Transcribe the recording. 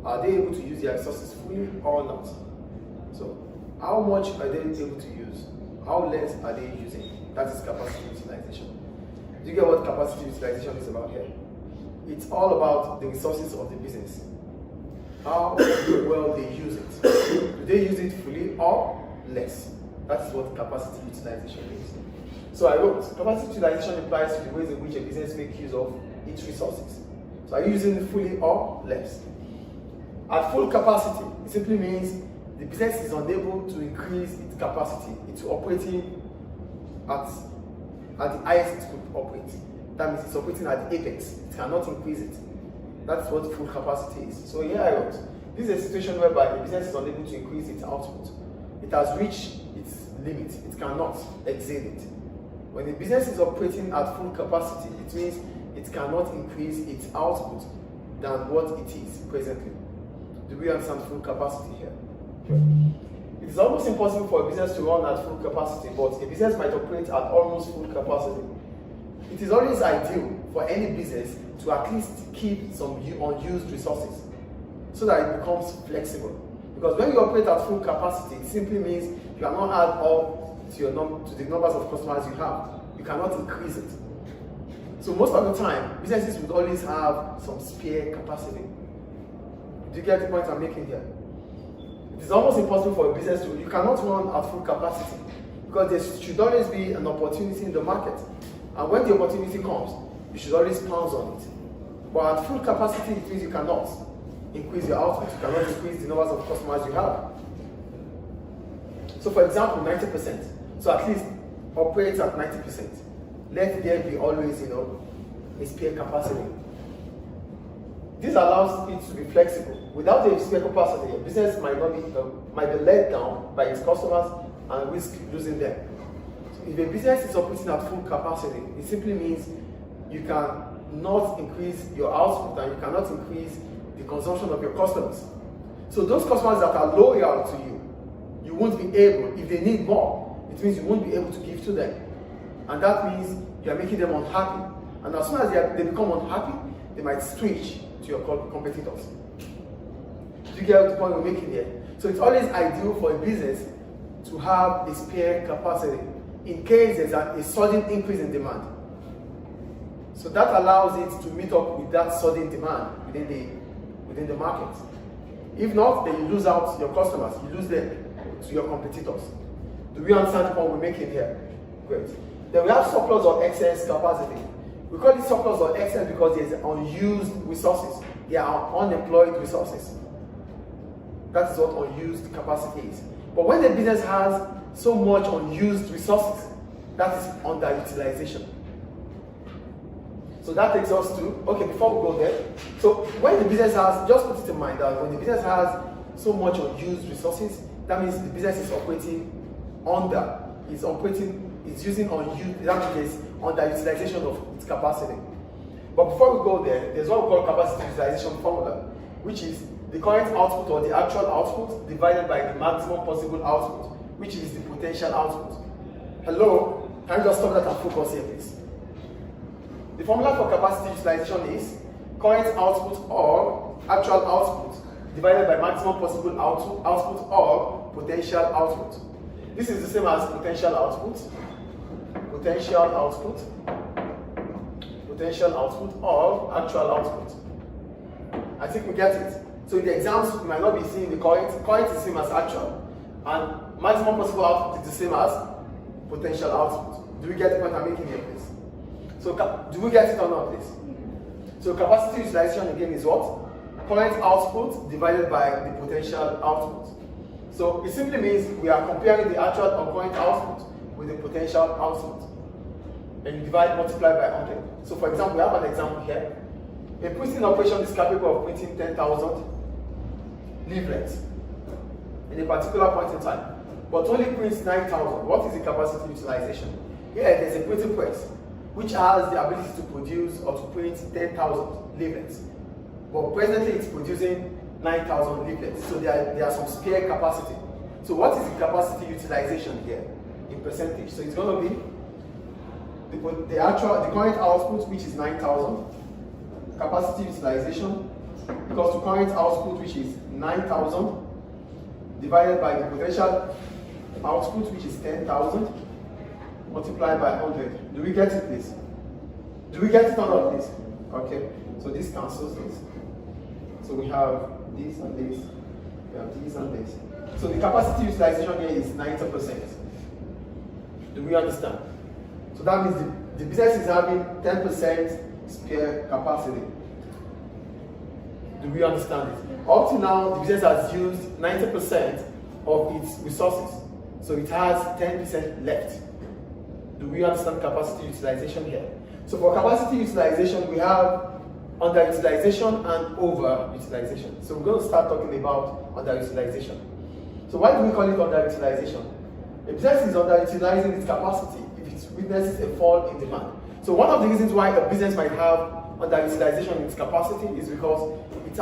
are they able to use their resources fully or not? So how much are they able to use? How less are they using? That is capacity utilization. Do you get what capacity utilization is about here? It's all about the resources of the business. How well they use it. Do they use it fully or less? That is what capacity utilization is. So I wrote, capacity utilization implies the ways in which a business makes use of its resources. So are you using it fully or less? At full capacity, it simply means the business is unable to increase its capacity. It's operating at the highest it could operate. That means it's operating at the apex. It cannot increase it. That's what full capacity is. So here I wrote, this is a situation whereby the business is unable to increase its output. It has reached its limit. It cannot exceed it. When the business is operating at full capacity, it means it cannot increase its output than what it is presently. Do we understand full capacity here? It is almost impossible for a business to run at full capacity, but a business might operate at almost full capacity. It is always ideal for any business to at least keep some unused resources so that it becomes flexible. Because when you operate at full capacity, it simply means you cannot add up to the numbers of customers you have. You cannot increase it. So most of the time, businesses would always have some spare capacity. Do you get the point I'm making here? It is almost impossible for a business to, you cannot run at full capacity because there should always be an opportunity in the market. And when the opportunity comes, you should always pounce on it. But at full capacity, it means you cannot increase your output, you cannot increase the numbers of customers you have. So for example, 90%. So at least operate at 90%. Let there be always, a spare capacity. This allows it to be flexible. Without the spare capacity, your business might be let down by its customers and risk losing them. So if a business is operating at full capacity, it simply means you cannot increase your output and you cannot increase the consumption of your customers. So those customers that are loyal to you, you won't be able, if they need more, it means you won't be able to give to them. And that means you are making them unhappy. And as soon as they become unhappy, they might switch to your competitors. Do you get the point we're making here? So it's always ideal for a business to have a spare capacity in case there's a sudden increase in demand. So that allows it to meet up with that sudden demand within the market. If not, then you lose out your customers, you lose them to your competitors. Do we understand the point we're making here? Great. Then we have surplus or excess capacity. We call it surplus or excess because there's unused resources. There are unemployed resources. That is what unused capacity is. But when the business has so much unused resources, that is underutilization. So that takes us to, okay, before we go there, so when the business has, just put it in mind that when the business has so much unused resources, that means the business is operating it's using unused, that means there's underutilization of its capacity. But before we go there, there's what we call capacity utilization formula, which is the current output or the actual output divided by the maximum possible output, which is the potential output. Hello? Can you just stop that and focus here, please? The formula for capacity utilization is current output or actual output divided by maximum possible output or potential output. This is the same as potential output or actual output. I think we get it. So in the exams, you might not be seeing the current. Current is the same as actual. And maximum possible output is the same as potential output. Do we get the point I'm making here, please? So do we get it or not, please? So capacity utilization again is what? Current output divided by the potential output. So it simply means we are comparing the actual or current output with the potential output. And you multiply by 100. So for example, we have an example here. A printing operation is capable of printing 10,000 leaflets in a particular point in time, but only prints 9,000. What is the capacity utilization? Here there's a printing press which has the ability to produce or to print 10,000 leaflets. But presently it's producing 9,000 leaflets. So there are some spare capacity. So what is the capacity utilization here in percentage? So it's going to be the current output, which is 9,000, capacity utilization Because to current output, which is 9,000, divided by the potential output, which is 10,000, multiplied by 100. Do we get it, please? Do we get it or not, please? Okay, so this cancels this. So we have this and this. We have this and this. So the capacity utilization here is 90%. Do we understand? So that means the business is having 10% spare capacity. Do we understand it? Up to now, the business has used 90% of its resources. So it has 10% left. Do we understand capacity utilization here? So for capacity utilization, we have underutilization and overutilization. So we're going to start talking about underutilization. So why do we call it underutilization? A business is underutilizing its capacity if it witnesses a fall in demand. So one of the reasons why a business might have underutilization in its capacity is because